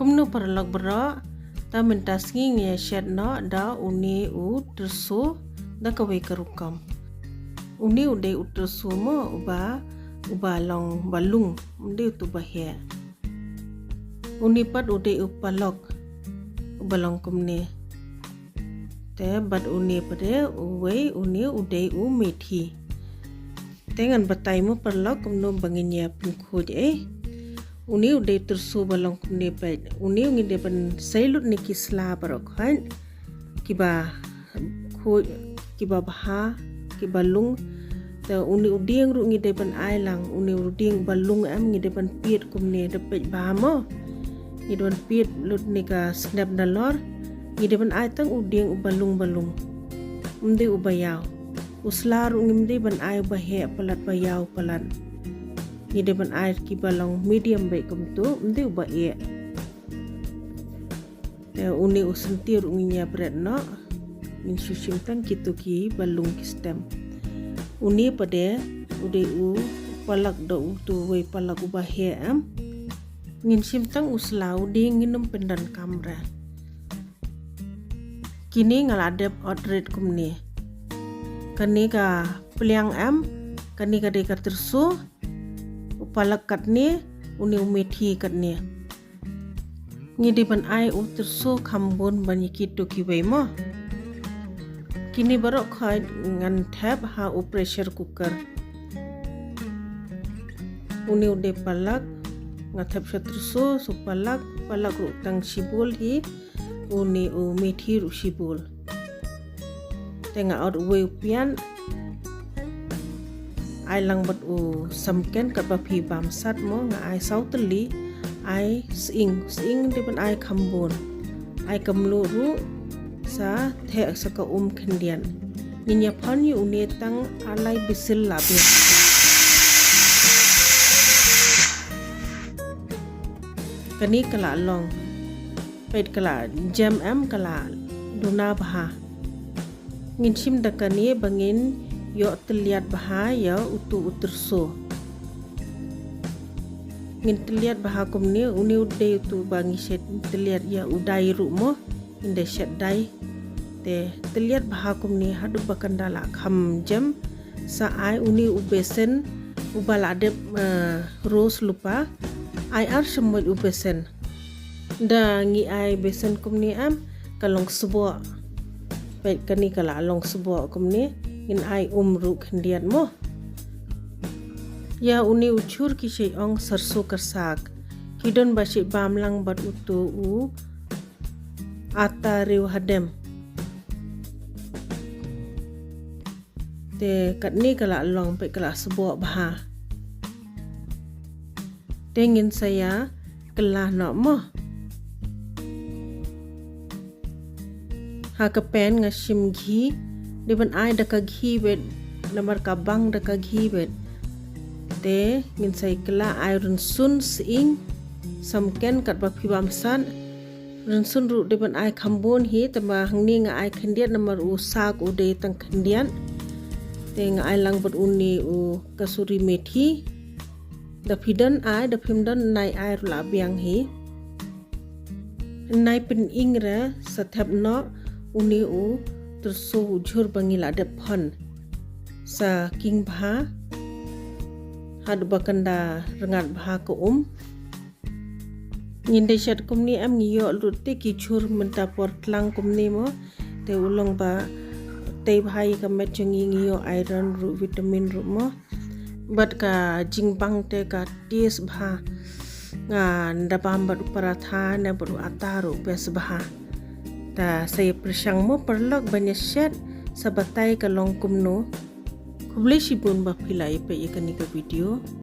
Kumno perlok bro ta mentas ngi shed no da uni u tersu da kawe kerukam. Uni ude utersu mo uba long balung ude tu bahya. Uni pat ude upalok ubalong kumne. Te bat uni pade uwe uni ude u methi. Tengan batai mo perlok kumno banginya pingkuj uni ude tersu balong kumne pet uni ngide ban sailut ni kisla barok han kiba baha kibalung te uni uding ru ngide ban ailang uni uding balung am ngide ban piet kumne de pet bamo ngide ban piet lut ni ka snap dalor ngide ban ai tang uding balung umde ubayaw uslar ngimde ban ai bahe palat bayaw palat ngide ban ai ki balong medium baik kumtu umde uba te uni usentir unginya bread no min sushim tang kitu ki balung ki stem uni pade ude u palak do tu we palak uba he am ngin sim tang uslau di nginum pendan kamra kini ngaladep odret kumni kani ka peliang am kani ka de ka tersu upalak katni uni umethi katni ngidi ban ai u tersu khambon bani kitu kiwe mo kini barok khai ngan thap ha u pressure cooker uni ude palak ngathap tersu su palak ru tang sibul hi uni u methi ru sibul tenga out we pian ai lang bat u samken kat ba phi bam sat mo nga ai sauteli ai sing de ban ai khambon ai kamlu ru sa the sa ka khendian ninya phon yu une tang alai bisil labe kani kala long pet kala jam am kala duna baha ngin sim dakani bangin yo terlihat bahaya utu uterso ngin terlihat bahaya kumni uni ude utu bangi set terlihat ya udai rumo inde set dai te terlihat bahaya kumni hadu bakandala kham jam sa ai uni ubesen ubaladep rose lupa ai ar semut ubesen da ngi ai besen kumni am kalong sebo pet kani kala long sebo kumni in ai umru khendian mo ya uni uchur ki sei ong sarso karsak kidon basi bamlang bat utu u ata riu hadem te katni kala long pe kala sebo baha tengin saya kelah no mo ha kapen ngasim ghi deban ai daka ghi bet lamar kabang daka ghi bet te ngin sai kala iron sun sing samken kat ba phibam san run sun ru deban ai khambon hi tama hangni nga ai khendiat namar u sak u de tang khendian te nga ai lang bat uni u kasuri methi da phidan ai da phimdan nai ai ru la biang hi nai pin ingra sathap no uni u tersu ujur bangila de phon sa king bha had bakanda rengat bha ko nginde shat kumni am ngiyo lutte ki chur menta portlang kumni mo te ulong ba te bhai ka mechengi ngiyo iron ru vitamin ru mo bat ka jingbang te ka ties bha nga ndabam bat paratha na baru ataru bes bha ta saya persang mo perlok banyak shed sabatai kalong kumno kubli sibun ba pilai pe ikan ni video